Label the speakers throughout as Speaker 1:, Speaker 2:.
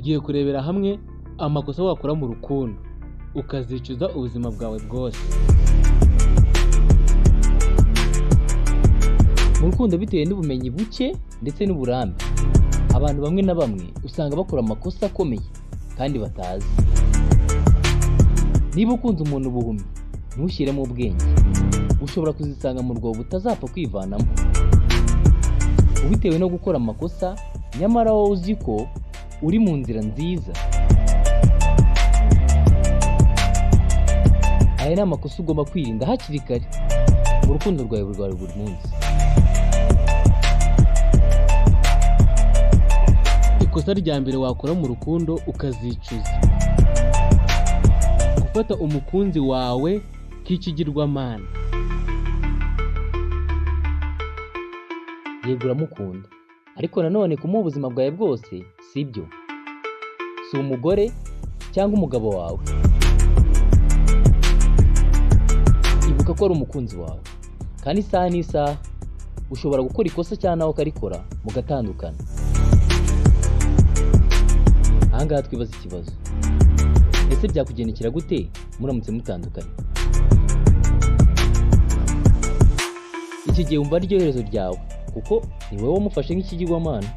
Speaker 1: tugiye kurebera hamwe amakosa wakora mu rukundo ukazicuza ubuzima bwawe bwose. Mu rukundo bitewe n'ubumenyi buke ndetse n'uburambe, abantu bamwe na bamwe usanga bakora amakosa akomeye kandi batazi. Niba ukunze umuntu ubuhumyi, ntushyiremo ubwenge, ushobora kuzisanga mu rwobo utazapfa kwivanamo. Ubitewe no gukora amakosa, nyamara wowe uzi ko uri mu nzira nziza. Aya ni amakosa ugomba kwirinda hakiri kare mu rukundo rwawe rwa buri munsi. Ikosa rya mbere wakora mu rukundo ukazicuza: gufata umukunzi wawe nk'ikigirwamana. Yego uramukunda, ariko nanone kumuha ubuzima bwawe bwose sibyo. Si umugore cyangwa umugabo wawe. Ibuka ko ari umukunzi wawe, kandi isaha n'isaha ushobora gukora ikosa cyangwa nawe ukarikora mugatandukana. Ahangaha twibaza ikibazo: ese byakugendekera gute muramutse mutandukanye? Iki gihe wumva ryo herezo ryawe, kuko ni wowe wamufashe nk'ikigirwamana,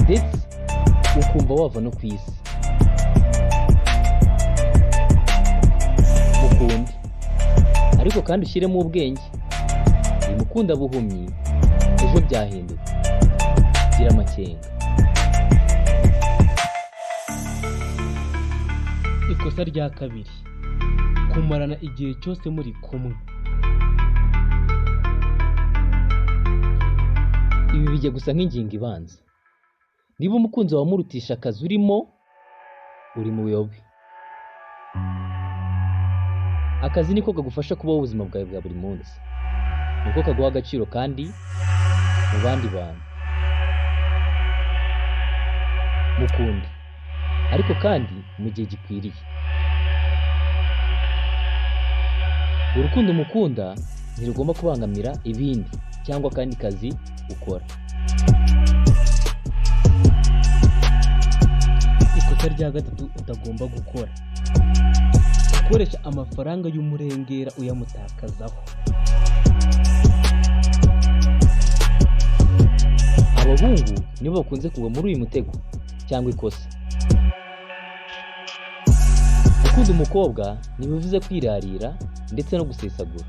Speaker 1: ndetse ukumva wava no ku isi. Mukunde, ariko kandi ushyiremo ubwenge. Uyu mukunda buhumyi, ejo byahinduka. Gira amakenga. Ikosa rya kabiri: kumarana igihe cyose muri kumwe. Ibi bijya gusa nk'ingingo ibanza. Niba umukunzi wawe amurutisha akazi urimo, uri mu buyobe. Akazi niko kagufasha kubaho ubuzima bwawe bwa buri munsi, niko kaguha agaciro kandi mu bandi bantu. Mukunde, ariko kandi mu gihe gikwiriye. Urukundo mukunda ntirugomba kubangamira ibindi cyangwa kandi kazi ukora. Ikosa rya gatatu utagomba gukora: gukoresha amafaranga y'umurengera uyamutakazaho. Abahungu nibo bakunze kugwa muri uyu mutego cyangwa ikosa. Gukunda umukobwa ntibivuze kwirarira ndetse no gusesagura.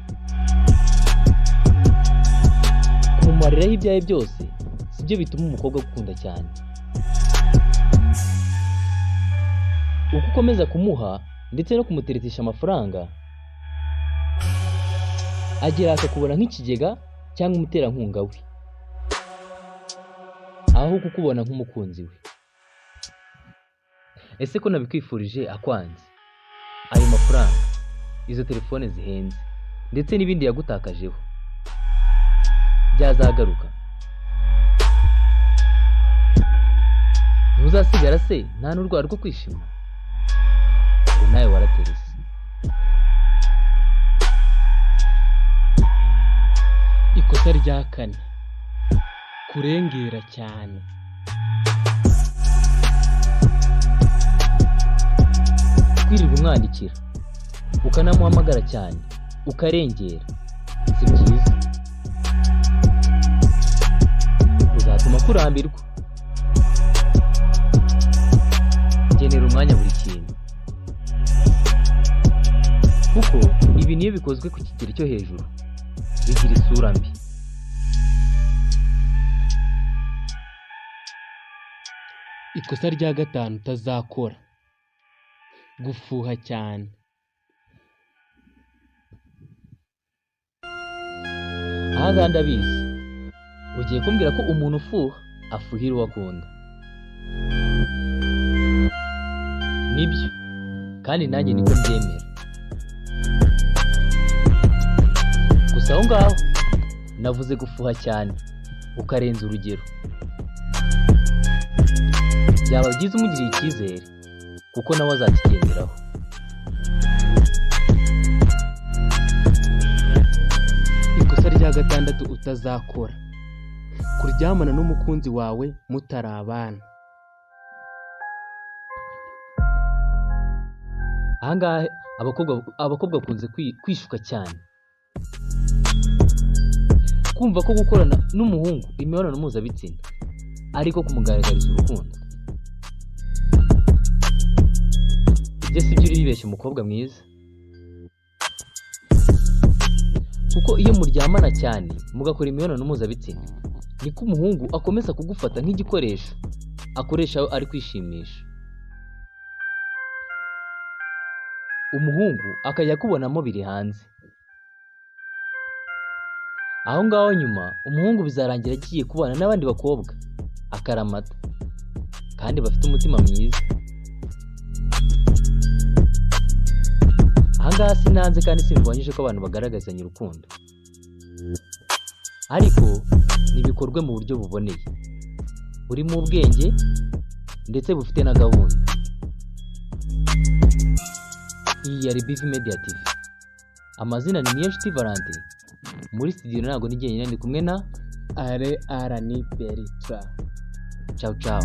Speaker 1: Kumumariraho ibyawe byose sibyo bituma umukobwa agukunda cyane. Uko ukomeza kumuha ndetse no kumuteretesha amafaranga, agera akakubona nk'ikigega cyangwa umuterankunga we, aho kukubona nk'umukunzi we. Ese ko nabikwifurije akwanze? Ayo mafaranga, izo telefone zihenze, ndetse n'ibindi yagutakajeho, byazagaruka? Ntuzasigara se nta n'urwara rwo kwishima? Ngo nawe waraterese. Ikosa rya kane: kurengera cyane. Kwirirwa umwandikira, ukanamuhamagara cyane, ukarengera, si byiza. Uzatuma kurambirwa. Genera umwanya buri kintu, kuko ibi niyo bikozwe ku kigero cyo hejuru bigira isura mbi. Ikosa rya gatanu utazakora: gufuha cyane. Ahangaha ndabizi ugiye kumbwira ko umuntu ufuha afuhira uwo akunda. Nibyo, kandi nanjye niko mbyemera. Gusa aho ngaho navuze gufuha cyane ukarenza urugero. Byaba byiza umugiriye icyizere, kuko nawe azakigenderaho. Ikosa rya gatandatu utazakora: kuryamana n'umukunzi wawe mutarabana. ahangaha abakobwa bakunze kwishuka cyane, kumva ko gukorana n'umuhungu imibonano mpuzabitsina ariko kumugaragariza urukundo. Ibyo si byo uribeshya umukobwa mwiza, kuko iyo muryamana cyane mugakora imibonano mpuzabitsina niko umuhungu akomeza kugufata nk'igikoresho akoresha ari kwishimisha. Umuhungu akajya akubonamo biri hanze. Aho ngaho nyuma umuhungu bizarangira agiye kubana n'abandi bakobwa akaramata kandi bafite umutima mwiza. Ahangaha sinanze kandi simvanyije ko abantu bagaragazanya urukundo, ariko nibikorwe mu buryo buboneye, burimo ubwenge ndetse bufite na gahunda. Iyi yari BV Media TV. Amazina ni Niyonshuti Valentin. Muri studio ntago ni jyenyine, ndi kumwe na
Speaker 2: Ale Arani Beritra.
Speaker 1: Ciao ciao.